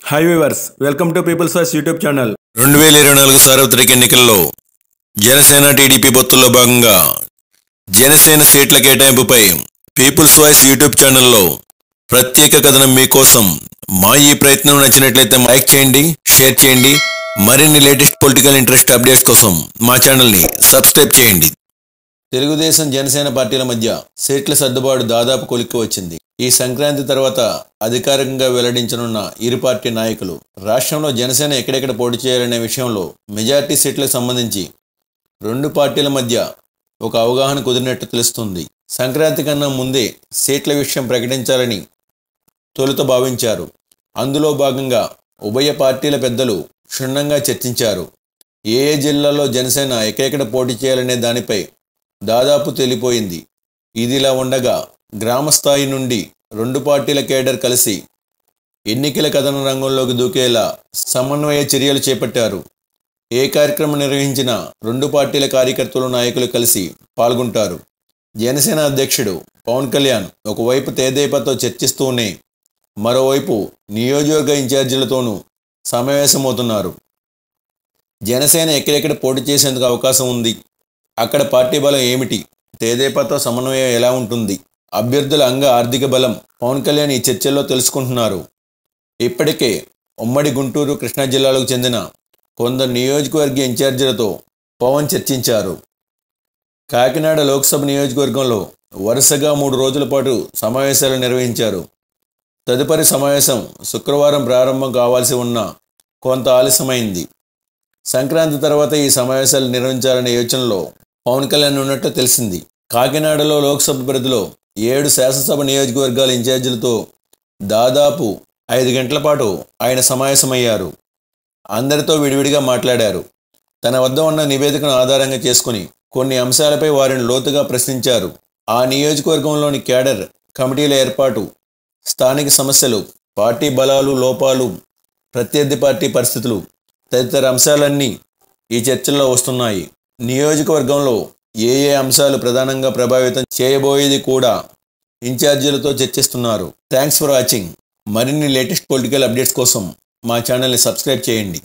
Hi viewers, welcome to People's Voice YouTube channel. 2024 సార్వత్రిక ఎన్నికల్లో Janasena TDP పొత్తుల్లో భాగంగా జనసేన సీట్ల కేటాయింపుపై పీపుల్స్ వాయిస్ యూట్యూబ్ ఛానల్లో ప్రత్యేక కథనం మీకోసం. మా ఈ ప్రయత్నం నచ్చినట్లయితే లైక్ చేయండి, షేర్ చేయండి. మరిన్ని లేటెస్ట్ పొలిటికల్ ఇంట్రెస్ట్ అప్డేట్స్ కోసం మా ఛానల్ని సబ్స్క్రైబ్ చేయండి. తెలుగుదేశం జనసేన పార్టీల మధ్య సీట్ల సర్దుబాటు దాదాపు కొలిక్కి వచ్చింది. ఈ సంక్రాంతి తర్వాత అధికారికంగా వెల్లడించనున్న ఇరు పార్టీ నాయకులు రాష్ట్రంలో జనసేన ఎక్కడెక్కడ పోటీ చేయాలనే విషయంలో మెజార్టీ సీట్లకు సంబంధించి రెండు పార్టీల మధ్య ఒక అవగాహన కుదిరినట్టు తెలుస్తుంది. సంక్రాంతి కన్నా ముందే సీట్ల విషయం ప్రకటించాలని తొలుత భావించారు. అందులో భాగంగా ఉభయ పార్టీల పెద్దలు క్షుణ్ణంగా చర్చించారు. ఏ జిల్లాల్లో జనసేన ఎక్కడెక్కడ పోటీ చేయాలనే దానిపై దాదాపు తేలిపోయింది. ఇదిలా ఉండగా గ్రామ స్థాయి నుండి రెండు పార్టీల కేడర్ కలిసి ఎన్నికల కథన రంగంలోకి దూకేలా సమన్వయ చర్యలు చేపట్టారు. ఏ కార్యక్రమం నిర్వహించినా రెండు పార్టీల కార్యకర్తలు, నాయకులు కలిసి పాల్గొంటారు. జనసేన అధ్యక్షుడు పవన్ కళ్యాణ్ ఒకవైపు తేదేపాతో చర్చిస్తూనే మరోవైపు నియోజకవర్గ ఇన్ఛార్జీలతోనూ సమావేశమవుతున్నారు. జనసేన ఎక్కడెక్కడ పోటీ చేసేందుకు అవకాశం ఉంది, అక్కడ పార్టీ బలం ఏమిటి, తేదేపాతో సమన్వయం ఎలా ఉంటుంది, అభ్యర్థుల ఆర్థిక బలం పవన్ కళ్యాణ్ ఈ చర్చల్లో తెలుసుకుంటున్నారు. ఇప్పటికే ఉమ్మడి గుంటూరు, కృష్ణా జిల్లాలకు చెందిన కొందరు నియోజకవర్గ ఇన్ఛార్జీలతో పవన్ చర్చించారు. కాకినాడ లోక్సభ నియోజకవర్గంలో వరుసగా 3 రోజుల పాటు సమావేశాలు నిర్వహించారు. తదుపరి సమావేశం శుక్రవారం ప్రారంభం కావాల్సి ఉన్న కొంత ఆలస్యమైంది. సంక్రాంతి తర్వాత ఈ సమావేశాలు నిర్వహించాలనే యోచనలో పవన్ కళ్యాణ్ ఉన్నట్టు తెలిసింది. కాకినాడలో లోక్సభ పరిధిలో 7 శాసనసభ నియోజకవర్గాల ఇన్ఛార్జీలతో దాదాపు 5 గంటల పాటు ఆయన సమావేశమయ్యారు. అందరితో విడివిడిగా మాట్లాడారు. తన వద్ద ఉన్న నివేదికను ఆధారంగా చేసుకుని కొన్ని అంశాలపై వారిని లోతుగా ప్రశ్నించారు. ఆ నియోజకవర్గంలోని కేడర్ కమిటీల ఏర్పాటు, స్థానిక సమస్యలు, పార్టీ బలాలు, లోపాలు, ప్రత్యర్థి పార్టీ పరిస్థితులు తదితర అంశాలన్నీ ఈ చర్చల్లో వస్తున్నాయి. నియోజకవర్గంలో ఏ అంశాలు ప్రధానంగా ప్రభావితం చేయబోయేది కూడా ఇన్ఛార్జీలతో చర్చిస్తున్నారు. Thanks for watching. మరిన్ని లేటెస్ట్ పొలిటికల్ అప్డేట్స్ కోసం మా ఛానల్ని సబ్స్క్రైబ్ చేయండి.